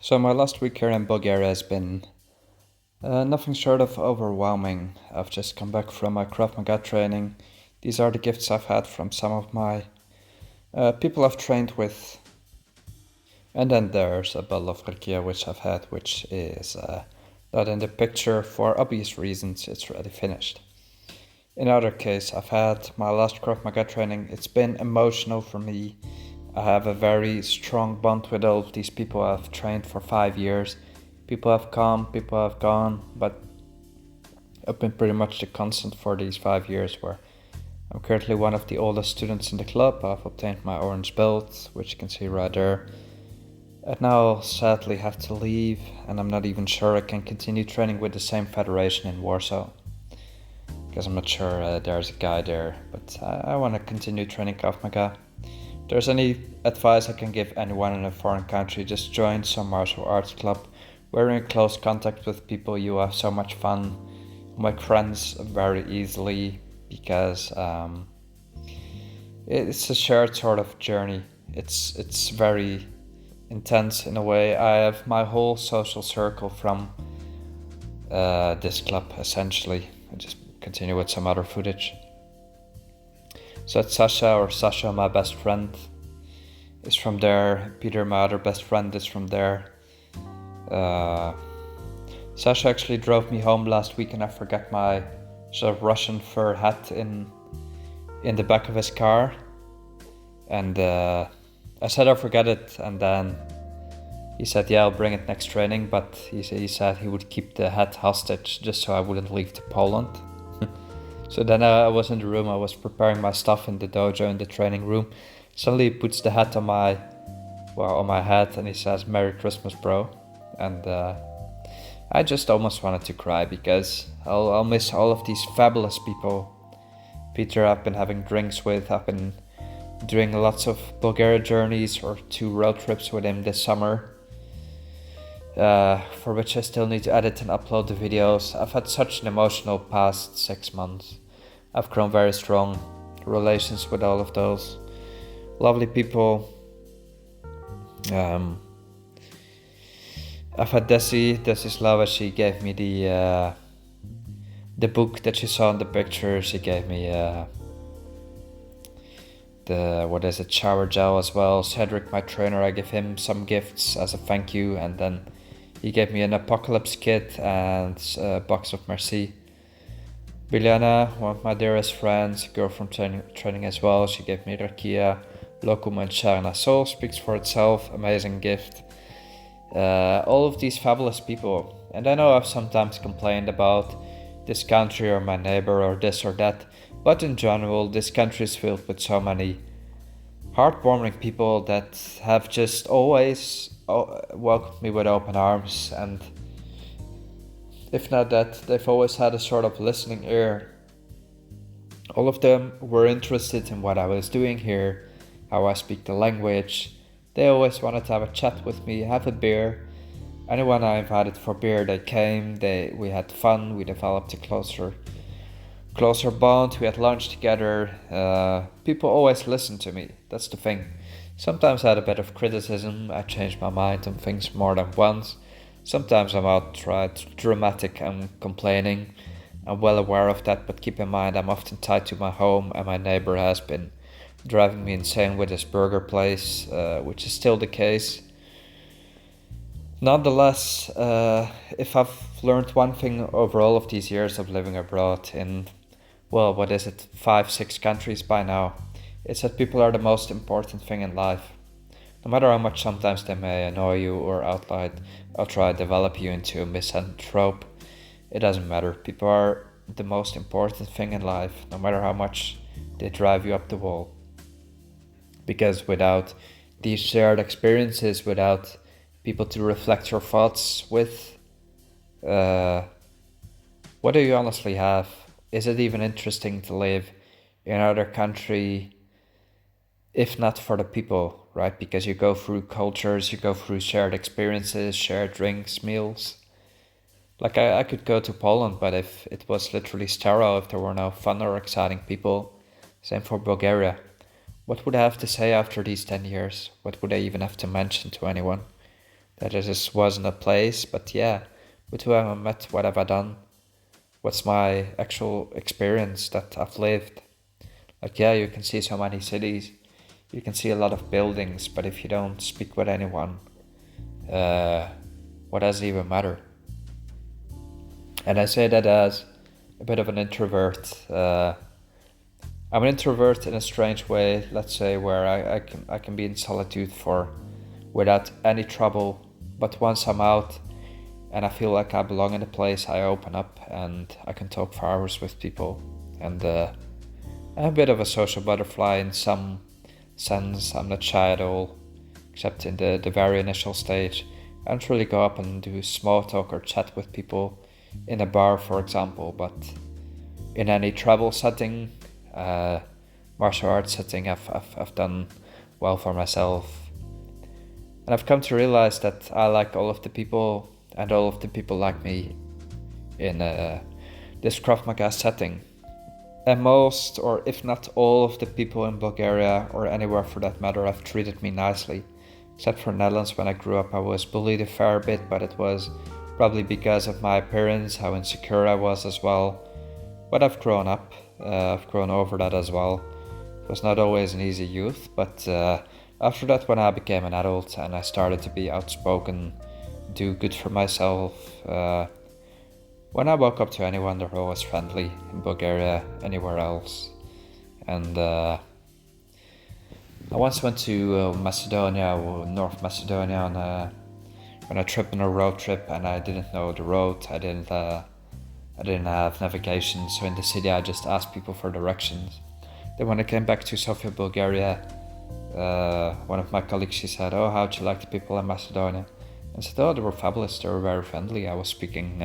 So my last week here in Bulgaria has been nothing short of overwhelming. I've just come back from my Krav Maga training. These are the gifts I've had from some of my people I've trained with. And then there's a bottle of rakia which I've had, which is not in the picture for obvious reasons. It's already finished. In other case, I've had my last Krav Maga training. It's been emotional for me. I have a very strong bond with all of these people I've trained for 5 years. People have come, people have gone, but I've been pretty much the constant for these 5 years, where I'm currently one of the oldest students in the club. I've obtained my orange belt, which you can see right there. And now I'll sadly have to leave, and I'm not even sure I can continue training with the same federation in Warsaw, because I'm not sure there's a guy there, but I want to continue training Krav Maga. If there's any advice I can give anyone in a foreign country, just join some martial arts club where you're in close contact with people, you have so much fun, make friends very easily, because it's a shared sort of journey. It's very intense in a way. I have my whole social circle from this club, essentially. I just continue with some other footage. So it's Sasha, my best friend, is from there. Peter, my other best friend, is from there. Sasha actually drove me home last week, and I forgot my sort of Russian fur hat in the back of his car. And I said I forgot it, and then he said, yeah, I'll bring it next training, but he said he would keep the hat hostage just so I wouldn't leave to Poland. So then I was in the room, I was preparing my stuff in the dojo, in the training room. Suddenly he puts the hat on my head, and he says, Merry Christmas, bro. And I just almost wanted to cry, because I'll miss all of these fabulous people. Peter I've been having drinks with, I've been doing lots of Bulgaria journeys or 2 road trips with him this summer, for which I still need to edit and upload the videos. I've had such an emotional past 6 months. I've grown very strong relations with all of those lovely people. I've had Desislava, she gave me the book that you saw in the picture. She gave me the shower gel as well. Cedric, my trainer, I give him some gifts as a thank you, and then he gave me an Apocalypse kit and a box of Merci. Biljana, one of my dearest friends, girl from training as well, she gave me Rakia, Locum and Sharna Soul, speaks for itself, amazing gift. All of these fabulous people. And I know I've sometimes complained about this country or my neighbor or this or that, but in general, this country is filled with so many heartwarming people that have just always welcomed me with open arms, and if not that, they've always had a sort of listening ear. All of them were interested in what I was doing here, how I speak the language. They always wanted to have a chat with me, have a beer. Anyone I invited for beer, they came, we had fun, we developed a closer bond, we had lunch together. People always listened to me, that's the thing. Sometimes I had a bit of criticism, I changed my mind on things more than once. Sometimes I'm outright dramatic and complaining. I'm well aware of that, but keep in mind I'm often tied to my home, and my neighbor has been driving me insane with his burger place, which is still the case. Nonetheless, if I've learned one thing over all of these years of living abroad in, 5-6 countries by now, it's that people are the most important thing in life. No matter how much sometimes they may annoy you or try to develop you into a misanthrope, it doesn't matter. People are the most important thing in life, no matter how much they drive you up the wall. Because without these shared experiences, without people to reflect your thoughts with, what do you honestly have? Is it even interesting to live in another country if not for the people, right? Because you go through cultures, you go through shared experiences, shared drinks, meals. Like I could go to Poland, but if it was literally sterile, if there were no fun or exciting people, same for Bulgaria. What would I have to say after these 10 years? What would I even have to mention to anyone? that I just wasn't a place. But yeah, with who have I met? What have I done? What's my actual experience that I've lived? Like, yeah, you can see so many cities, you can see a lot of buildings, but if you don't speak with anyone, uh, what does it even matter? And I say that as a bit of an introvert. I'm an introvert in a strange way, let's say, where I can be in solitude for without any trouble. But once I'm out and I feel like I belong in a place, I open up and I can talk for hours with people. And I'm a bit of a social butterfly in some sense. I'm not shy at all, except in the very initial stage. I don't really go up and do small talk or chat with people in a bar, for example, but in any travel setting, martial arts setting, I've done well for myself. And I've come to realize that I like all of the people, and all of the people like me in this Krav Maga setting. And most, or if not all, of the people in Bulgaria, or anywhere for that matter, have treated me nicely. Except for Netherlands, when I grew up, I was bullied a fair bit, but it was probably because of my appearance, how insecure I was as well. But I've grown up, I've grown over that as well. It was not always an easy youth, but after that, when I became an adult and I started to be outspoken, do good for myself, when I walk up to anyone, they're always friendly in Bulgaria, anywhere else. And I once went to Macedonia, or North Macedonia, on a trip, on a road trip, and I didn't know the road. I didn't have navigation, so in the city I just asked people for directions. Then when I came back to Sofia, Bulgaria, one of my colleagues, she said, "Oh, how'd you like the people in Macedonia?" I said, "Oh, they were fabulous. They were very friendly." I was speaking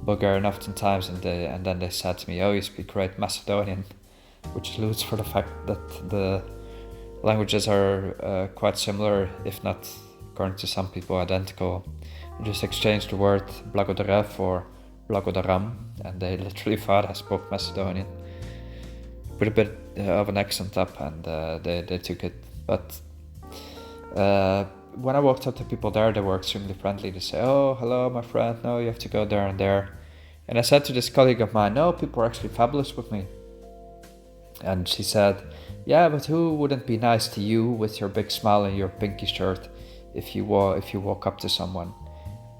Bulgarian oftentimes, and then they said to me, "Oh, you speak great Macedonian," which alludes for the fact that the languages are quite similar, if not, according to some people, identical. I just exchanged the word blagodara for blagodaram, and they literally thought I spoke Macedonian. Put a bit of an accent up, and they took it. But when I walked up to people there, they were extremely friendly. They say, "Oh, hello, my friend. No, you have to go there and there." And I said to this colleague of mine, "No, people are actually fabulous with me." And she said, "Yeah, but who wouldn't be nice to you with your big smile and your pinky shirt if you walk up to someone?"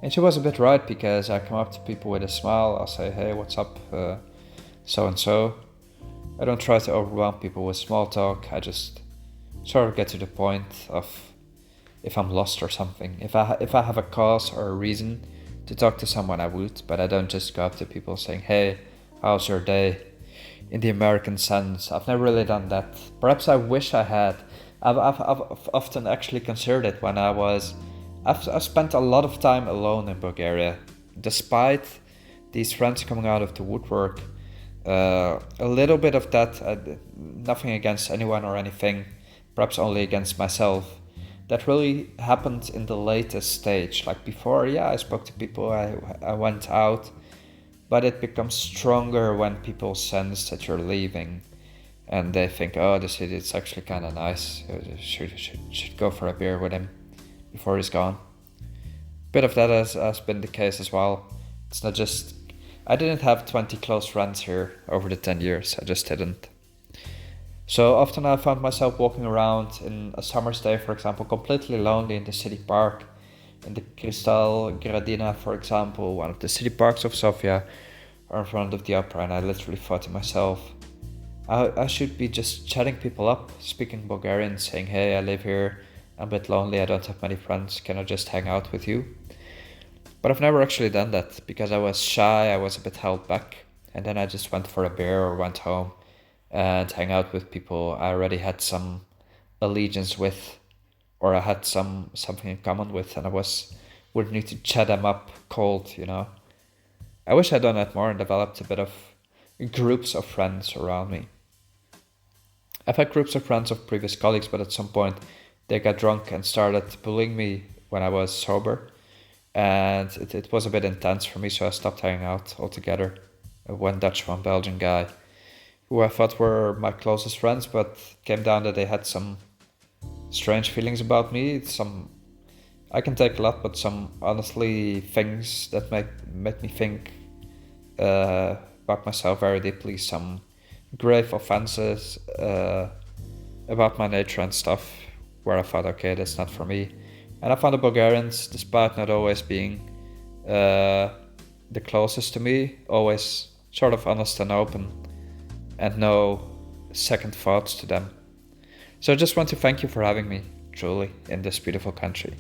And she was a bit right, because I come up to people with a smile. I'll say, "Hey, what's up, so and so." I don't try to overwhelm people with small talk. I just sort of get to the point of if I'm lost or something. If I have a cause or a reason to talk to someone, I would, but I don't just go up to people saying, "Hey, how's your day?" In the American sense, I've never really done that. Perhaps I wish I had. I've often actually considered it when I've spent a lot of time alone in Bulgaria, despite these friends coming out of the woodwork. A little bit of that, nothing against anyone or anything, perhaps only against myself. That really happened in the latest stage. Like before, yeah, I spoke to people, I went out, but it becomes stronger when people sense that you're leaving, and they think, "Oh, the city is actually kind of nice. Should go for a beer with him before he's gone." Bit of that has been the case as well. It's not just I didn't have 20 close friends here over the 10 years. I just didn't. So often I found myself walking around in a summer's day, for example, completely lonely in the city park, in the Cristal Gradina, for example, one of the city parks of Sofia, or in front of the opera, and I literally thought to myself, I should be just chatting people up, speaking Bulgarian, saying, "Hey, I live here, I'm a bit lonely, I don't have many friends, can I just hang out with you?" But I've never actually done that, because I was shy, I was a bit held back, and then I just went for a beer or went home and hang out with people I already had some allegiance with, or I had something in common with, and wouldn't need to chat them up cold, you know. I wish I'd done that more and developed a bit of groups of friends around me. I've had groups of friends of previous colleagues, but at some point they got drunk and started bullying me when I was sober, and it was a bit intense for me, so I stopped hanging out altogether. One Dutch, one Belgian guy, who I thought were my closest friends, but came down that they had some strange feelings about me, some I can take a lot, but some honestly things that make me think about myself very deeply. Some grave offenses about my nature and stuff, where I thought, okay, that's not for me. And I found the Bulgarians, despite not always being the closest to me, always sort of honest and open, and no second thoughts to them. So I just want to thank you for having me, truly, in this beautiful country.